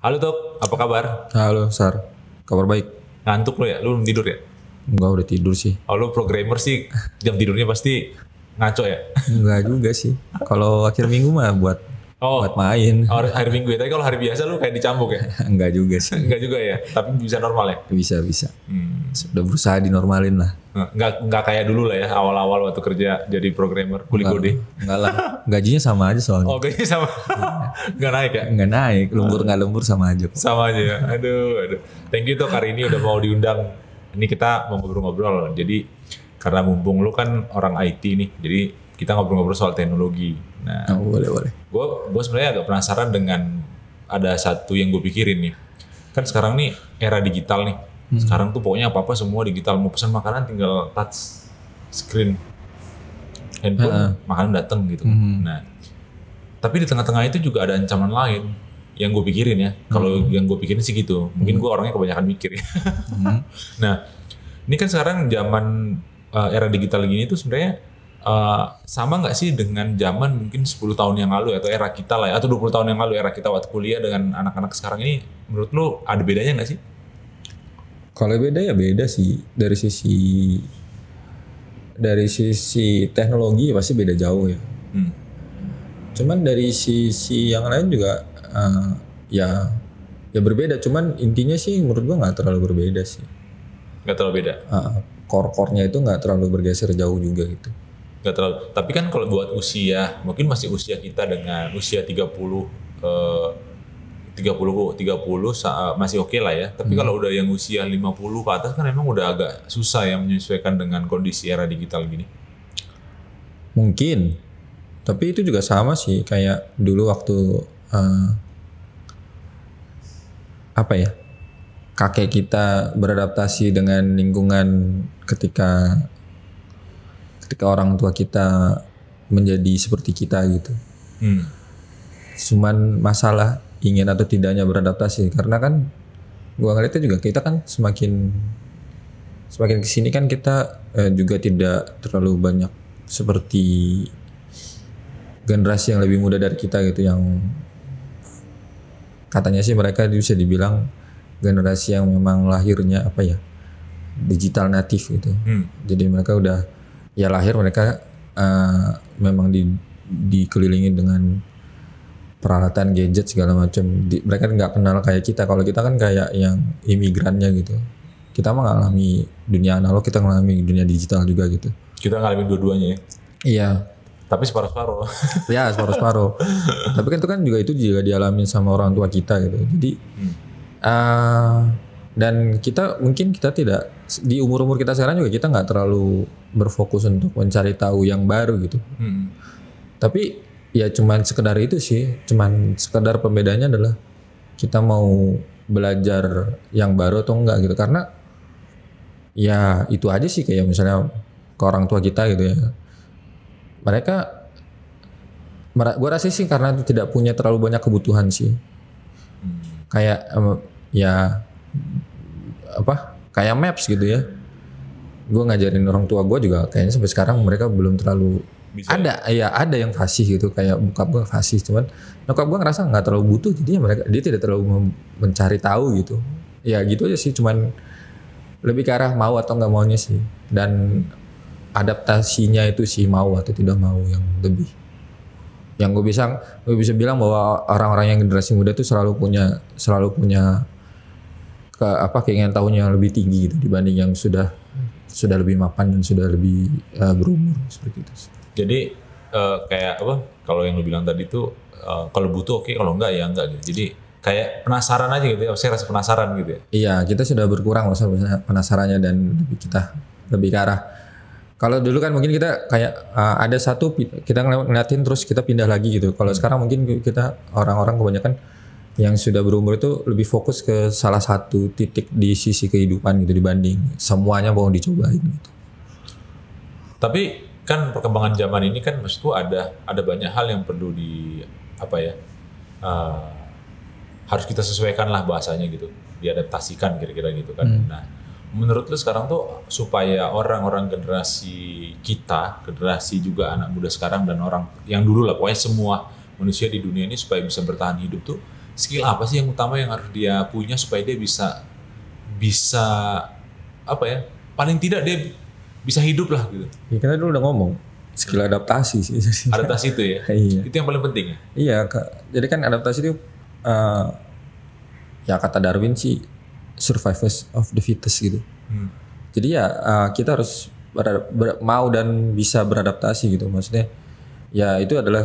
Halo Tok, apa kabar? Halo Sar, kabar baik? Ngantuk lo ya? Lu belum tidur ya? Enggak, udah tidur sih. Oh lu programmer sih, jam tidurnya pasti ngaco ya? Enggak juga sih. Kalau akhir minggu mah buat Oh, main. hari Minggu ya. Tapi kalau hari biasa lu kayak dicambuk ya? Enggak juga sih. Enggak juga ya, tapi bisa normal ya? Bisa. Sudah berusaha dinormalin lah. Enggak kayak dulu lah ya, awal-awal waktu kerja jadi programmer, kuli kode. Enggak lah. Gajinya sama aja soalnya. Oh kayaknya sama, enggak naik ya? Enggak naik, lembur nggak lembur sama aja. Sama aja ya, aduh. Thank you Tok, hari ini udah mau diundang. Ini kita mau ngobrol-ngobrol, jadi karena mumpung lu kan orang IT nih, jadi kita ngobrol-ngobrol soal teknologi. Nah, boleh. gue sebenarnya agak penasaran dengan ada satu yang gue pikirin nih. Kan sekarang nih era digital nih. Sekarang tuh pokoknya apa-apa semua digital. Mau pesan makanan tinggal touch screen handphone, makanan dateng gitu. Nah, tapi di tengah-tengah itu juga ada ancaman lain yang gue pikirin ya. Kalau yang gue pikirin sih gitu. Mungkin gue orangnya kebanyakan mikir ya. Nah, ini kan sekarang zaman era digital gini tuh sebenarnya sama nggak sih dengan zaman mungkin 10 tahun yang lalu atau era kita lah ya, atau 20 tahun yang lalu era kita waktu kuliah dengan anak-anak sekarang ini, menurut lu ada bedanya nggak sih? Kalau beda ya beda sih dari sisi teknologi pasti beda jauh ya. Cuman dari sisi yang lain juga ya berbeda. Cuman intinya sih menurut gua nggak terlalu berbeda sih. Nggak terlalu beda. Core-nya itu nggak terlalu bergeser jauh juga gitu. Nggak terlalu. Tapi kan kalau buat usia, mungkin masih usia kita dengan usia 30 masih oke lah ya. Tapi kalau udah yang usia 50 ke atas kan memang udah agak susah ya menyesuaikan dengan kondisi era digital gini. Mungkin. Tapi itu juga sama sih kayak dulu waktu kakek kita beradaptasi dengan lingkungan ketika orang tua kita menjadi seperti kita gitu. Cuman masalah ingin atau tidaknya beradaptasi, karena kan gua ngeliatnya juga kita kan semakin kesini kan kita juga tidak terlalu banyak seperti generasi yang lebih muda dari kita gitu, yang katanya sih mereka bisa dibilang generasi yang memang lahirnya digital native gitu. Jadi mereka udah lahir mereka memang dikelilingi dengan peralatan gadget segala macam. Mereka nggak kenal kayak kita. Kalau kita kan kayak yang imigrannya gitu. Kita mah ngalami dunia analog, kita ngalami dunia digital juga gitu. Kita ngalamin dua-duanya ya. Iya. Tapi separuh-separuh. Ya separuh-separuh. Tapi kan itu juga dialamin sama orang tua kita gitu. Jadi dan kita tidak di umur kita sekarang juga kita nggak terlalu berfokus untuk mencari tahu yang baru gitu. Tapi ya cuman sekedar itu sih, cuman sekedar pembedanya adalah kita mau belajar yang baru atau enggak gitu. Karena ya itu aja sih, kayak misalnya ke orang tua kita gitu ya, mereka gue rasa sih karena tidak punya terlalu banyak kebutuhan sih. Kayak kayak maps gitu ya. Gue ngajarin orang tua gue juga kayaknya sampai sekarang mereka belum terlalu bisa. Ada yang fasih gitu, kayak bokap gue fasih, cuman nyokap gue ngerasa nggak terlalu butuh, jadi dia tidak terlalu mencari tahu gitu. Ya gitu aja sih, cuman lebih ke arah mau atau nggak maunya sih, dan adaptasinya itu sih mau atau tidak mau yang lebih. Yang gue bisa bilang bahwa orang-orang yang generasi muda itu selalu punya keinginan tahunya yang lebih tinggi gitu dibanding yang sudah lebih mapan dan sudah lebih berumur seperti itu. Jadi kayak kalau yang lu bilang tadi tuh kalau butuh oke, kalau enggak ya enggak gitu. Jadi kayak penasaran aja gitu ya. Saya rasa penasaran gitu ya. Iya, kita sudah berkurang masalah penasarannya dan lebih ke arah. Kalau dulu kan mungkin kita kayak ada satu kita ngeliatin terus kita pindah lagi gitu. Kalau sekarang mungkin kita orang-orang kebanyakan yang sudah berumur itu lebih fokus ke salah satu titik di sisi kehidupan gitu dibanding semuanya mau dicobain gitu. Tapi kan perkembangan zaman ini kan maksudku ada banyak hal yang perlu harus kita sesuaikan lah bahasanya gitu, diadaptasikan kira-kira gitu kan. Nah, menurut lu sekarang tuh supaya orang-orang generasi juga anak muda sekarang dan orang yang dulu lah, pokoknya semua manusia di dunia ini supaya bisa bertahan hidup tuh skill apa sih yang utama yang harus dia punya supaya dia bisa apa ya? Paling tidak dia bisa hidup lah gitu. Ya kita dulu udah ngomong skill adaptasi sih. Adaptasi itu ya. Iya. Itu yang paling penting ya. Iya, jadi kan adaptasi itu ya kata Darwin sih survivors of the fittest gitu. Jadi ya kita harus mau dan bisa beradaptasi gitu. Maksudnya ya itu adalah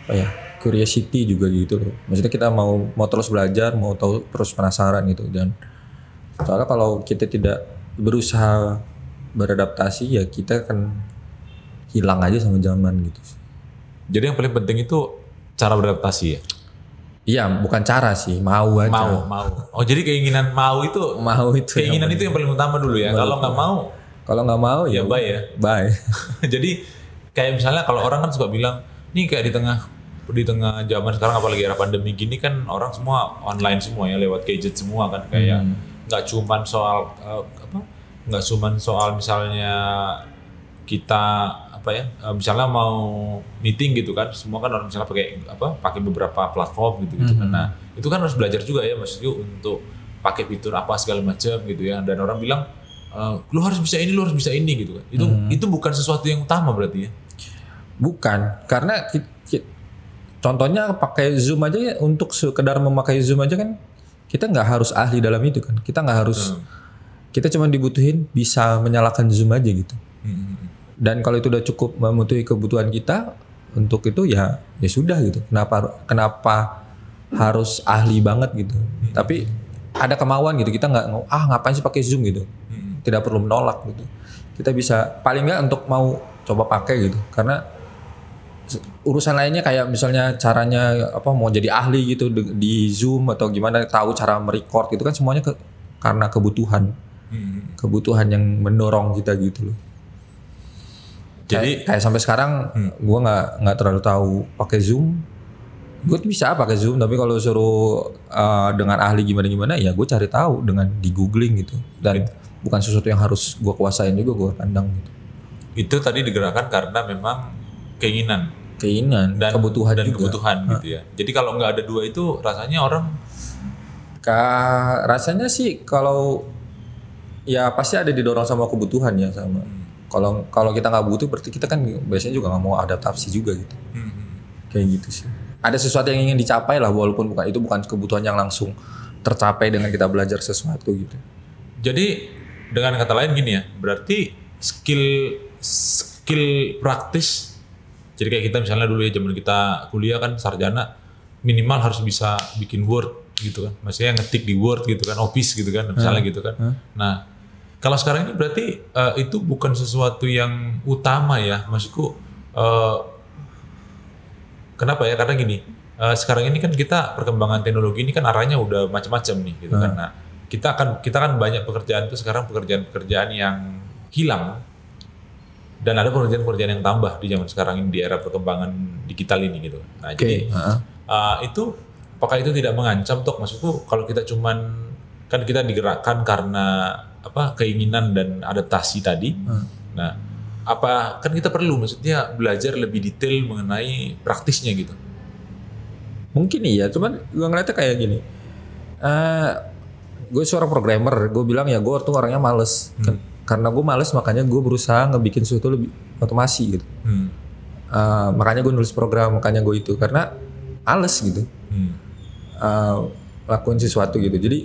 apa ya, curiosity juga gitu loh. Maksudnya kita mau terus belajar, mau tahu, terus penasaran gitu. Dan soalnya kalau kita tidak berusaha beradaptasi ya kita akan hilang aja sama zaman gitu. Jadi yang paling penting itu cara beradaptasi ya. Iya, bukan cara sih, mau aja. Mau. Oh, jadi keinginan mau itu keinginan itu yang paling utama dulu ya. Kalau nggak mau ya bye ya. Bye. Jadi kayak misalnya kalau orang kan suka bilang, nih kayak di tengah zaman sekarang apalagi era pandemi gini kan orang semua online semua ya, lewat gadget semua kan, kayak nggak cuman soal misalnya kita misalnya mau meeting gitu kan, semua kan orang misalnya pakai beberapa platform gitu kan. Nah itu kan harus belajar juga ya maksudnya untuk pakai fitur apa segala macam gitu ya. Dan orang bilang lu harus bisa ini gitu kan. Itu bukan sesuatu yang utama berarti ya. Bukan, karena contohnya pakai Zoom aja ya, untuk sekedar memakai Zoom aja kan kita nggak harus ahli dalam itu kan. Kita nggak harus, kita cuma dibutuhin bisa menyalakan Zoom aja gitu. Dan kalau itu udah cukup memenuhi kebutuhan kita untuk itu ya sudah gitu. Kenapa harus ahli banget gitu? Tapi ada kemauan gitu. Kita nggak ngapain sih pakai Zoom gitu? Tidak perlu menolak gitu. Kita bisa paling nggak untuk mau coba pakai gitu. Karena urusan lainnya kayak misalnya caranya mau jadi ahli gitu di Zoom atau gimana, tahu cara merecord gitu kan semuanya karena kebutuhan yang mendorong kita gitu loh. Jadi kayak sampai sekarang gue nggak terlalu tahu pakai Zoom. Gue bisa pakai Zoom, tapi kalau suruh dengan ahli gimana ya gue cari tahu dengan di googling gitu. Dan bukan sesuatu yang harus gue kuasain juga, gue pandang gitu. Itu tadi digerakkan karena memang keinginan dan kebutuhan gitu ya. Jadi kalau nggak ada dua itu rasanya orang rasanya sih kalau ya pasti ada didorong sama kebutuhan ya sama. Kalau kita nggak butuh berarti kita kan biasanya juga nggak mau adaptasi juga gitu. Kayak gitu sih. Ada sesuatu yang ingin dicapai lah, walaupun itu bukan kebutuhan yang langsung tercapai dengan kita belajar sesuatu gitu. Jadi dengan kata lain gini ya, berarti skill praktis. Jadi kayak kita misalnya dulu ya zaman kita kuliah kan sarjana minimal harus bisa bikin Word gitu kan. Maksudnya ngetik di Word gitu kan, Office gitu kan, misalnya gitu kan. Nah, kalau sekarang ini berarti itu bukan sesuatu yang utama ya, maksudku kenapa ya? Karena gini, sekarang ini kan kita perkembangan teknologi ini kan arahnya udah macam-macam nih gitu kan. Nah, kita kan banyak pekerjaan itu sekarang pekerjaan yang hilang dan ada pekerjaan yang tambah di zaman sekarang ini di era perkembangan digital ini gitu. Nah, jadi itu apakah itu tidak mengancam toh? Maksudku kalau kita cuman kan kita digerakkan karena keinginan dan adaptasi tadi. Nah, kan kita perlu maksudnya belajar lebih detail mengenai praktisnya gitu. Mungkin iya, cuman gue ngeliatnya kayak gini. Gue seorang programmer, gue bilang ya gue tuh orangnya males. Karena gue males makanya gue berusaha ngebikin sesuatu lebih otomasi gitu. Makanya gue nulis program, makanya gue itu karena males gitu. Lakuin sesuatu gitu. Jadi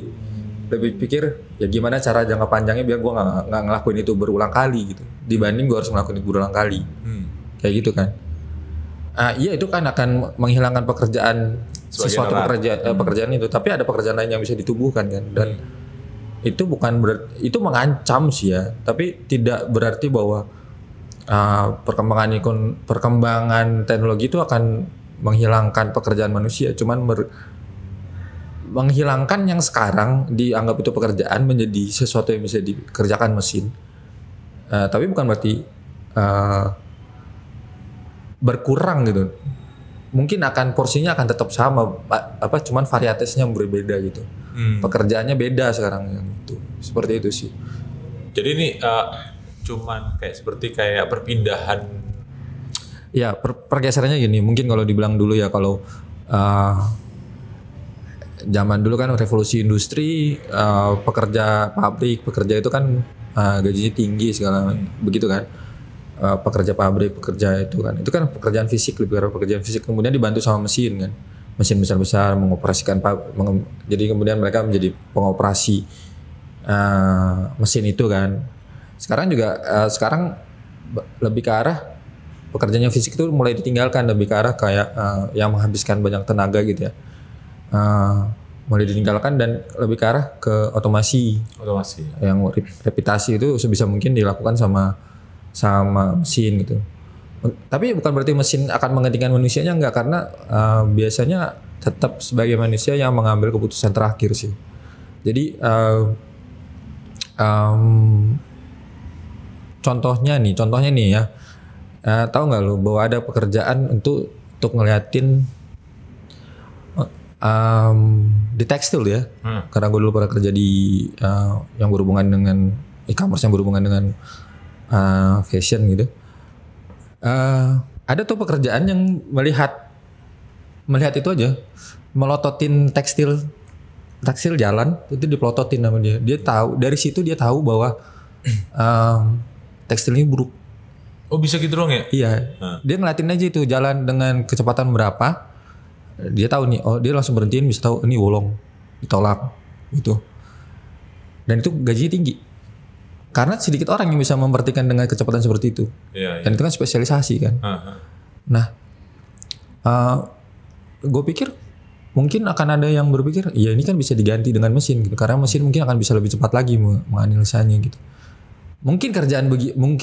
lebih pikir ya gimana cara jangka panjangnya biar gue nggak ngelakuin itu berulang kali gitu, dibanding gue harus ngelakuin itu berulang kali. Kayak gitu kan. Iya itu kan akan menghilangkan pekerjaan sesuatu pekerjaan itu, tapi ada pekerjaan lain yang bisa ditumbuhkan kan. Dan itu bukan itu mengancam sih ya, tapi tidak berarti bahwa perkembangan teknologi itu akan menghilangkan pekerjaan manusia, cuman menghilangkan yang sekarang dianggap itu pekerjaan menjadi sesuatu yang bisa dikerjakan mesin. Tapi bukan berarti berkurang gitu. Mungkin porsinya akan tetap sama, cuman varietasnya berbeda gitu. Pekerjaannya beda sekarang yang itu. Seperti itu sih. Jadi ini cuman kayak perpindahan. Ya, pergeserannya gini. Mungkin kalau dibilang dulu ya kalau zaman dulu kan revolusi industri, pekerja pabrik, pekerja itu kan gajinya tinggi segala begitu kan. Pekerja pabrik, pekerja itu kan pekerjaan fisik, lebih karena pekerjaan fisik, kemudian dibantu sama mesin kan, mesin besar-besar mengoperasikan jadi kemudian mereka menjadi pengoperasi mesin itu kan. Sekarang juga sekarang lebih ke arah pekerjaannya fisik itu mulai ditinggalkan, lebih ke arah kayak yang menghabiskan banyak tenaga gitu ya, mulai ditinggalkan dan lebih ke arah ke otomasi yang reputasi itu sebisa mungkin dilakukan sama mesin gitu. Tapi bukan berarti mesin akan menggantikan manusianya, enggak, karena biasanya tetap sebagai manusia yang mengambil keputusan terakhir sih. Jadi contohnya nih ya, tahu nggak lu bahwa ada pekerjaan untuk ngeliatin di tekstil ya, karena gue dulu pernah kerja di yang berhubungan dengan e-commerce, yang berhubungan dengan fashion gitu. Ada tuh pekerjaan yang melihat itu aja, melototin tekstil jalan itu, dipelototin sama dia. Dia tahu, dari situ dia tahu bahwa tekstil ini buruk. Oh, bisa gitu dong ya? Iya. Dia ngeliatin aja itu jalan dengan kecepatan berapa. Dia tahu nih, oh dia langsung berhentiin, bisa tahu ini bolong, ditolak gitu. Dan itu gajinya tinggi. Karena sedikit orang yang bisa memperhatikan dengan kecepatan seperti itu. Iya. Dan itu kan spesialisasi kan. Nah, gue pikir mungkin akan ada yang berpikir, ya ini kan bisa diganti dengan mesin gitu. Karena mesin mungkin akan bisa lebih cepat lagi menganalisanya gitu. Mungkin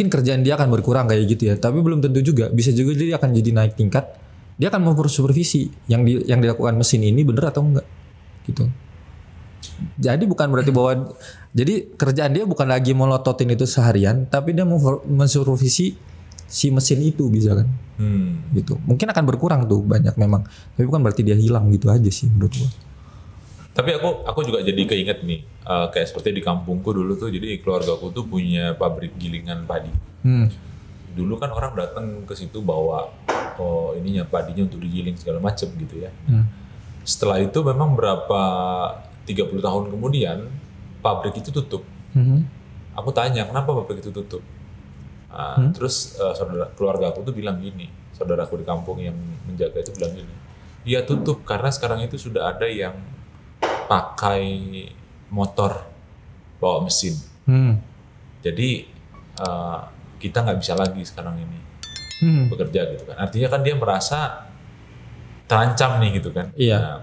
kerjaan dia akan berkurang kayak gitu ya. Tapi belum tentu juga. Bisa juga dia akan jadi naik tingkat. Dia akan mempersupervisi yang dilakukan mesin ini benar atau enggak gitu. Jadi bukan berarti bahwa jadi kerjaan dia bukan lagi melototin itu seharian, tapi dia mensupervisi si mesin itu bisa kan. Gitu. Mungkin akan berkurang tuh banyak memang. Tapi bukan berarti dia hilang gitu aja sih menurut gua. Tapi aku juga jadi keinget nih, kayak seperti di kampungku dulu tuh, jadi keluargaku tuh punya pabrik gilingan padi. Dulu kan orang datang ke situ bawa padinya untuk digiling segala macam gitu ya. Setelah itu memang berapa 30 tahun kemudian pabrik itu tutup. Aku tanya kenapa pabrik itu tutup. Terus keluarga aku tuh bilang gini, saudaraku di kampung yang menjaga itu bilang gini, iya tutup karena sekarang itu sudah ada yang pakai motor bawa mesin. Jadi kita nggak bisa lagi sekarang ini bekerja gitu kan. Artinya kan dia merasa terancam nih gitu kan. Iya. Nah,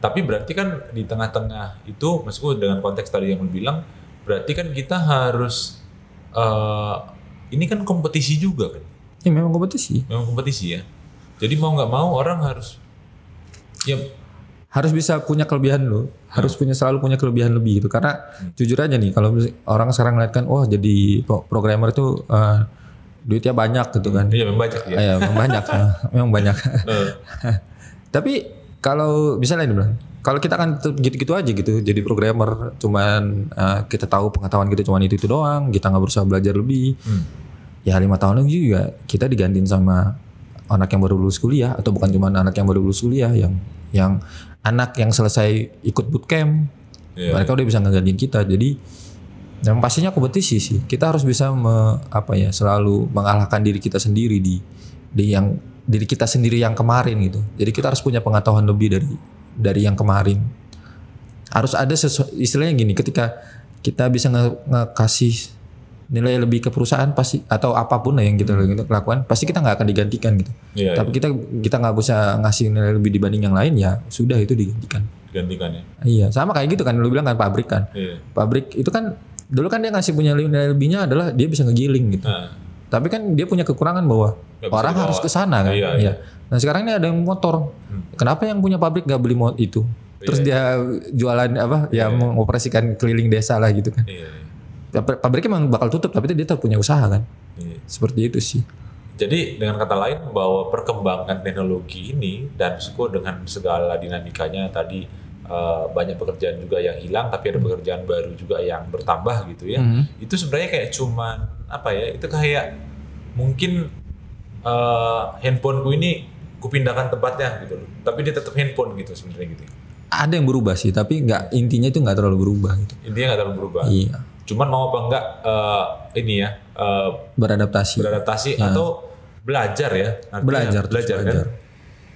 tapi berarti kan di tengah-tengah itu, maksudku dengan konteks tadi yang lu bilang, berarti kan kita harus ini kan kompetisi juga kan. Ya memang kompetisi. Memang kompetisi ya. Jadi mau nggak mau orang harus harus bisa punya kelebihan lo, harus selalu punya kelebihan lebih gitu. Karena jujur aja nih, kalau orang sekarang ngeliat kan, wah jadi programmer itu duitnya banyak gitu kan. Iya, memang banyak ya. Iya, memang banyak. Tapi kalau misalnya dibilang, kalau kita kan gitu-gitu aja gitu, jadi programmer, cuman kita tahu pengetahuan kita cuman itu doang, kita nggak berusaha belajar lebih. Ya 5 tahun lagi juga kita digantiin sama anak yang baru lulus kuliah, atau bukan cuma anak yang baru lulus kuliah, yang anak yang selesai ikut bootcamp, mereka udah bisa ngegantiin kita. Jadi yang pastinya kompetisi sih. Kita harus bisa selalu mengalahkan diri kita sendiri di diri kita sendiri yang kemarin gitu. Jadi kita harus punya pengetahuan lebih dari yang kemarin. Harus ada istilahnya gini, ketika kita bisa ngasih nilai lebih ke perusahaan pasti, atau apapun lah yang kita lakukan, pasti kita nggak akan digantikan gitu. Tapi kita nggak bisa ngasih nilai lebih dibanding yang lain, ya sudah itu digantikan ya. Iya, sama kayak gitu kan, lu bilang kan pabrik kan. Pabrik itu kan dulu kan dia ngasih punya nilai lebihnya adalah dia bisa ngegiling gitu. Tapi kan dia punya kekurangan bahwa orang harus ke sana kan. Iya. Nah sekarang ini ada yang motor. Kenapa yang punya pabrik nggak beli motor itu? Terus dia jualan mengoperasikan keliling desa lah gitu kan. Pabriknya memang bakal tutup, tapi dia tetap punya usaha kan. Seperti itu sih. Jadi dengan kata lain bahwa perkembangan teknologi ini dan dengan segala dinamikanya tadi, banyak pekerjaan juga yang hilang, tapi ada pekerjaan baru juga yang bertambah gitu ya. Itu sebenarnya kayak cuman itu kayak mungkin handphoneku ini kupindahkan tempatnya gitu loh, tapi dia tetap handphone gitu sebenarnya gitu. ada yang berubah sih, tapi nggak, intinya itu nggak terlalu berubah gitu. Intinya nggak terlalu berubah. Iya. Cuman mau apa enggak ini ya beradaptasi Ya. atau belajar ya. Belajar kan.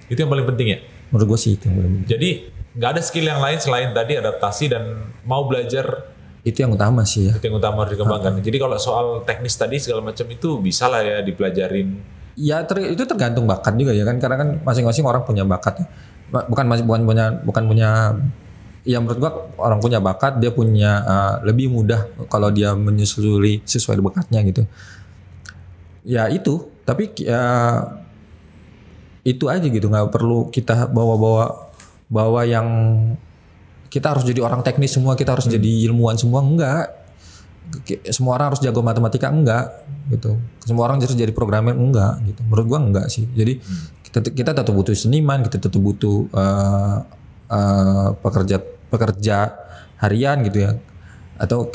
Itu yang paling penting ya. Menurut gue sih itu yang paling penting. Jadi nggak ada skill yang lain selain tadi adaptasi dan mau belajar. Itu yang utama sih ya. Itu yang utama harus dikembangkan. Jadi kalau soal teknis tadi segala macam itu bisa lah ya dipelajarin. Ya itu tergantung bakat juga ya kan, karena kan masing-masing orang punya bakat. Bukan punya. Ya menurut gua orang punya bakat, dia punya lebih mudah kalau dia menyusuri sesuai bakatnya gitu. Ya itu, tapi itu aja gitu, nggak perlu kita bawa yang kita harus jadi orang teknis semua, kita harus jadi ilmuwan semua, enggak. Semua orang harus jago matematika, enggak gitu. Semua orang harus jadi programmer, enggak gitu. Menurut gua enggak sih. Jadi kita tetap butuh seniman, kita tetap butuh pekerja harian gitu ya. Atau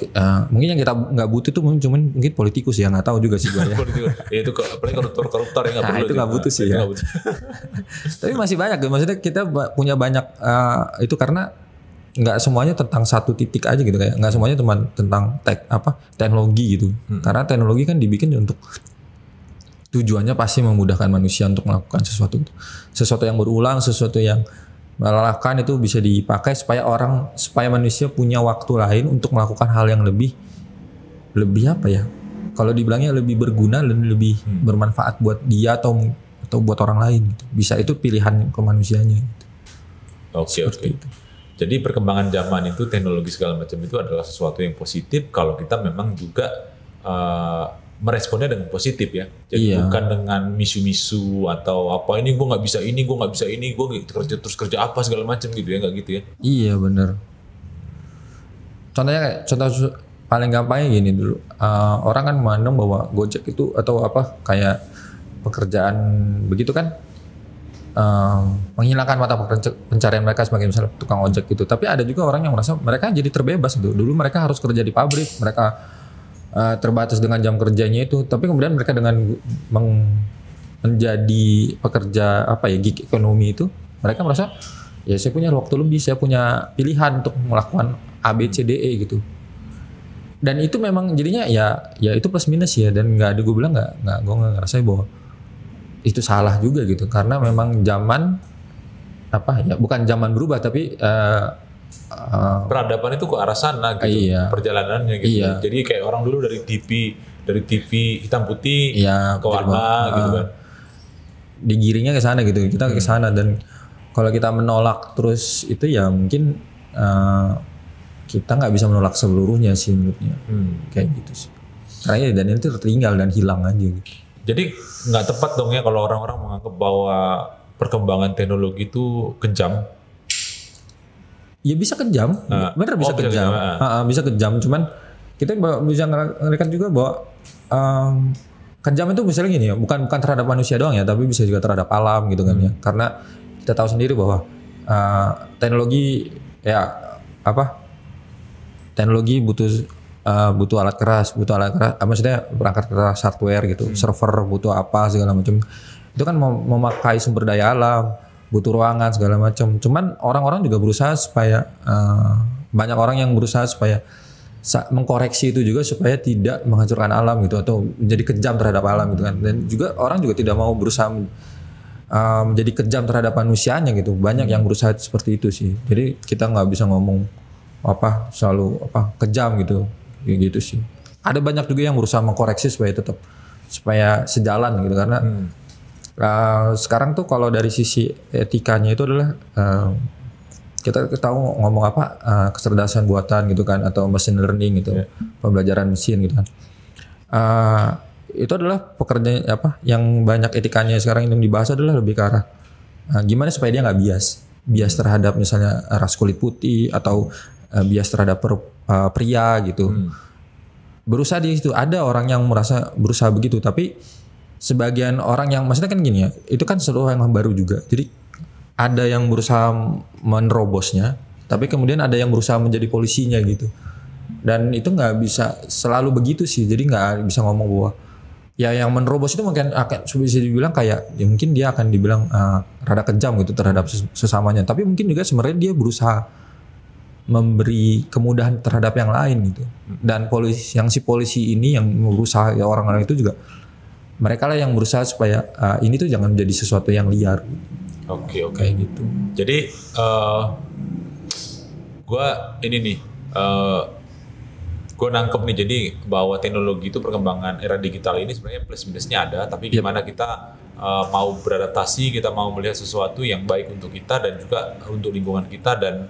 mungkin yang kita nggak butuh tuh mungkin politikus ya, nggak tahu juga sih gue ya. Ya itu apalagi koruptor ya nggak perlu. Itu nggak butuh sih ya. Tapi masih banyak, maksudnya kita punya banyak itu karena nggak semuanya tentang satu titik aja gitu, kayak nggak semuanya tentang teknologi gitu. Karena teknologi kan dibikin untuk tujuannya pasti memudahkan manusia untuk melakukan sesuatu yang berulang, sesuatu yang melelahkan, itu bisa dipakai supaya manusia punya waktu lain untuk melakukan hal yang lebih apa ya? Kalau dibilangnya lebih berguna dan lebih bermanfaat buat dia atau buat orang lain gitu. Bisa itu pilihan kemanusiaannya gitu. Oke. Itu. Jadi perkembangan zaman itu, teknologi segala macam itu adalah sesuatu yang positif kalau kita memang juga meresponnya dengan positif ya. Jadi bukan dengan misu-misu atau apa, ini gue nggak bisa ini, gue kerja apa segala macam gitu ya, nggak gitu ya. Iya benar. Contoh paling gampangnya gini dulu. Orang kan memandang bahwa Gojek itu atau apa kayak pekerjaan begitu kan menghilangkan mata pencarian mereka sebagai misalnya tukang ojek gitu. Tapi ada juga orang yang merasa mereka jadi terbebas gitu. Dulu mereka harus kerja di pabrik, mereka terbatas dengan jam kerjanya itu, tapi kemudian mereka dengan menjadi pekerja gig ekonomi itu, mereka merasa ya saya punya waktu lebih, saya punya pilihan untuk melakukan A B C D E gitu. Dan itu memang jadinya ya itu plus minus ya, dan gue bilang nggak gue nggak ngerasa bahwa itu salah juga gitu, karena memang zaman bukan zaman berubah tapi peradaban itu ke arah sana gitu, perjalanannya gitu. Iya. Jadi kayak orang dulu dari TV hitam putih ke warna gitu kan. Digiringnya ke sana gitu, kita ke sana, dan kalau kita menolak terus itu ya mungkin kita nggak bisa menolak seluruhnya sih menurutnya. Kayak gitu sih. Karena dan itu tertinggal dan hilang aja gitu. Jadi nggak tepat dong ya kalau orang-orang menganggap bahwa perkembangan teknologi itu kejam. Ya bisa kejam, bener bisa kejam. Bisa kejam, cuman kita bisa ngelihat juga bahwa kejam itu misalnya gini ya, bukan terhadap manusia doang ya, tapi bisa juga terhadap alam gitu kan ya. Karena kita tahu sendiri bahwa teknologi teknologi butuh alat keras, maksudnya perangkat keras hardware gitu, server butuh apa segala macam. Itu kan memakai sumber daya alam, butuh ruangan segala macam. Cuman orang-orang juga berusaha supaya banyak orang yang berusaha supaya mengkoreksi itu juga supaya tidak menghancurkan alam gitu atau menjadi kejam terhadap alam gitu kan. Dan juga orang juga tidak mau berusaha menjadi kejam terhadap manusianya gitu. Banyak yang berusaha seperti itu sih. Jadi kita nggak bisa ngomong selalu kejam gitu sih. Ada banyak juga yang berusaha mengkoreksi supaya sejalan gitu, karena sekarang tuh kalau dari sisi etikanya itu adalah kita tahu ngomong kecerdasan buatan gitu kan, atau machine learning gitu, pembelajaran mesin gitu kan. Itu adalah pekerjaan yang banyak etikanya sekarang yang dibahas adalah lebih ke arah gimana supaya dia nggak bias terhadap misalnya ras kulit putih atau bias terhadap pria gitu. Berusaha di situ, ada orang yang merasa berusaha begitu, tapi sebagian orang yang maksudnya kan gini ya, itu kan seluruh yang baru juga. Jadi ada yang berusaha menerobosnya, tapi kemudian ada yang berusaha menjadi polisinya gitu. Dan itu nggak bisa selalu begitu sih. Jadi nggak bisa ngomong bahwa Ya yang menerobos itu mungkin akan bisa dibilang kayak ya mungkin dia akan dibilang rada kejam gitu terhadap sesamanya. Tapi mungkin juga sebenarnya dia berusaha memberi kemudahan terhadap yang lain gitu. Dan si polisi ini yang berusaha ya orang-orang itu juga mereka lah yang berusaha supaya ini tuh jangan jadi sesuatu yang liar. Oke. Kayak gitu. Jadi gue ini nih. Gue nangkep nih, jadi bahwa teknologi itu perkembangan era digital ini sebenarnya plus minusnya ada, tapi gimana kita mau beradaptasi, kita mau melihat sesuatu yang baik untuk kita dan juga untuk lingkungan kita, dan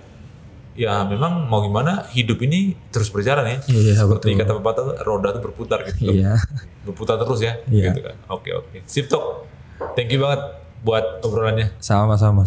ya memang mau gimana hidup ini terus berjalan ya. Iya, seperti betul. kata pepatah, roda itu berputar gitu. Iya. Berputar terus ya, Iya. gitu kan. Oke. Sip Tok. Thank you banget buat obrolannya. Sama-sama.